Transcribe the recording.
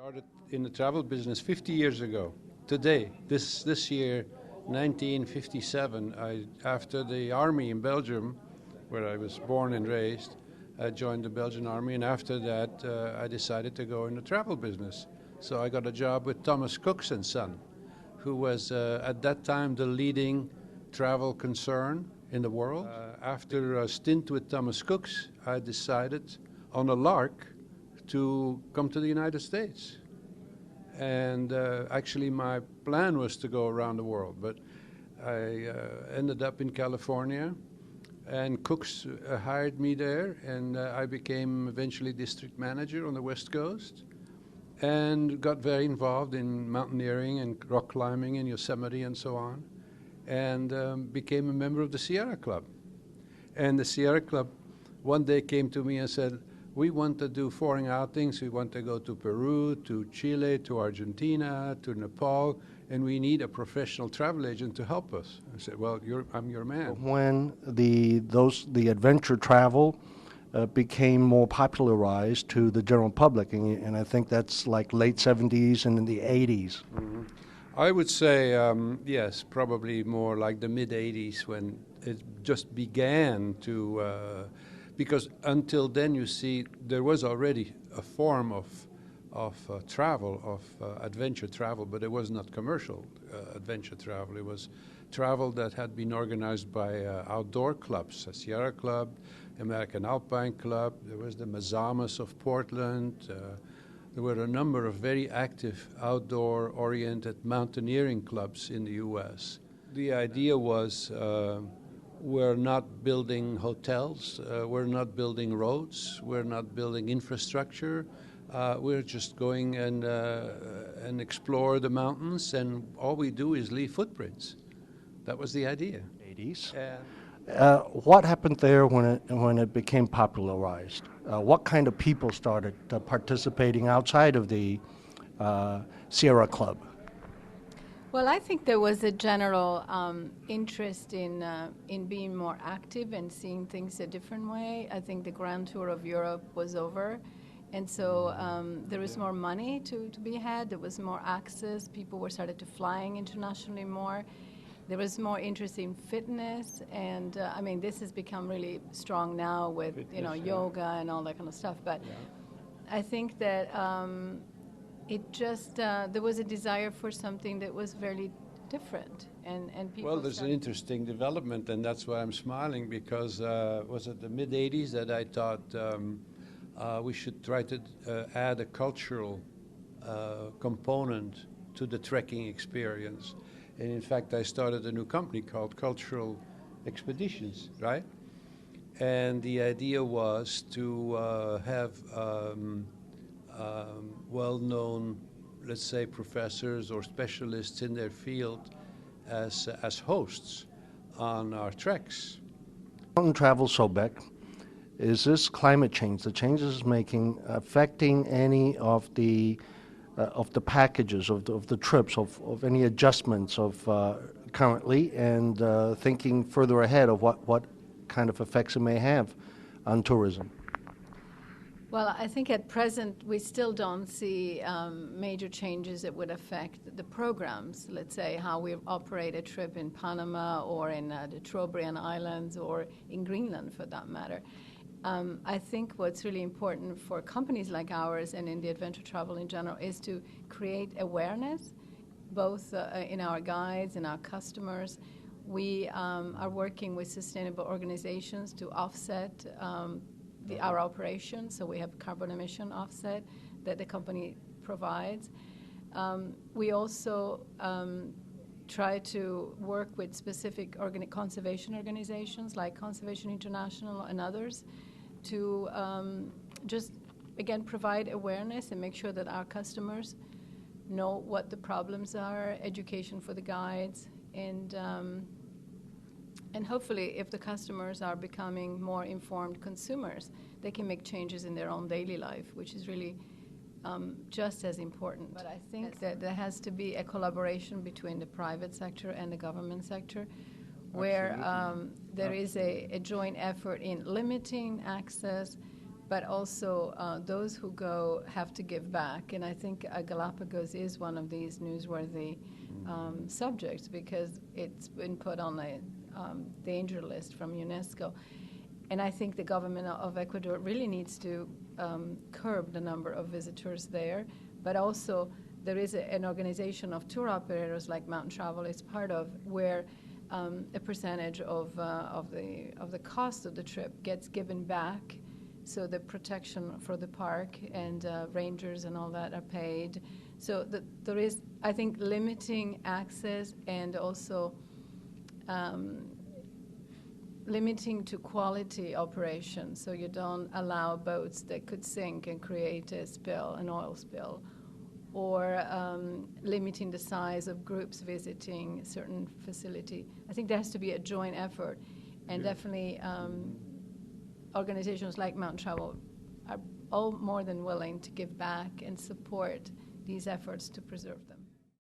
Started in the travel business 50 years ago. Today, this year, 1957, after the army in Belgium, where I was born and raised, I joined the Belgian army, and after that, I decided to go in the travel business. So I got a job with Thomas Cook's and Son, who was at that time the leading travel concern in the world. After a stint with Thomas Cook's, I decided on a lark to come to the United States. And actually my plan was to go around the world, but I ended up in California, and Cook's hired me there, and I became eventually district manager on the West Coast and got very involved in mountaineering and rock climbing in Yosemite and so on, and became a member of the Sierra Club. And the Sierra Club one day came to me and said, "We want to do foreign outings. We want to go to Peru, to Chile, to Argentina, to Nepal, and we need a professional travel agent to help us." I said, "Well, I'm your man." When the adventure travel became more popularized to the general public, and I think that's like late 70s and in the 80s. Mm-hmm. I would say, yes, probably more like the mid-'80s when it just began to... because until then, you see, there was already a form of travel, of adventure travel, but it was not commercial adventure travel. It was travel that had been organized by outdoor clubs, a Sierra Club, American Alpine Club. There was the Mazamas of Portland. There were a number of very active outdoor-oriented mountaineering clubs in the U.S. The idea was we're not building hotels, we're not building roads, we're not building infrastructure. We're just going and explore the mountains, and all we do is leave footprints. That was the idea. 80s. What happened there when it became popularized? What kind of people started participating outside of the Sierra Club? Well, I think there was a general interest in being more active and seeing things a different way. I think the Grand Tour of Europe was over, and so there was more money to be had. There was more access. People were started to flying internationally more. There was more interest in fitness, and I mean, this has become really strong now with fitness, yoga and all that kind of stuff. But I think that it just there was a desire for something that was very different, and people. Well, there's an interesting development, and that's why I'm smiling, because was it the mid-'80s that I thought we should try to add a cultural component to the trekking experience. And in fact, I started a new company called Cultural Expeditions, right? And the idea was to have well-known, let's say, professors or specialists in their field as hosts on our treks. Moutain Travel Sobek, is this climate change, the changes it's making, affecting any of the packages, of the trips, of any adjustments of currently, and thinking further ahead of what kind of effects it may have on tourism? Well, I think at present we still don't see major changes that would affect the programs. Let's say how we operate a trip in Panama or in the Trobriand Islands or in Greenland, for that matter. I think what's really important for companies like ours and in the adventure travel in general is to create awareness, both in our guides and our customers. We are working with sustainable organizations to offset our operations, so we have carbon emission offset that the company provides. We also try to work with specific conservation organizations like Conservation International and others to just, again, provide awareness and make sure that our customers know what the problems are, education for the guides, and hopefully if the customers are becoming more informed consumers, they can make changes in their own daily life, which is really just as important. But I think that there has to be a collaboration between the private sector and the government sector, where there is a joint effort in limiting access, but also those who go have to give back. And I think Galapagos is one of these newsworthy subjects because it's been put on a danger list from UNESCO. And I think the government of Ecuador really needs to curb the number of visitors there, but also there is an organization of tour operators like Moutain Travel is part of, where a percentage of the cost of the trip gets given back. So the protection for the park and rangers and all that are paid. So there is, I think, limiting access and also limiting to quality operations. So you don't allow boats that could sink and create a spill, an oil spill, or limiting the size of groups visiting certain facility. I think there has to be a joint effort, and definitely organizations like Moutain Travel are all more than willing to give back and support these efforts to preserve them.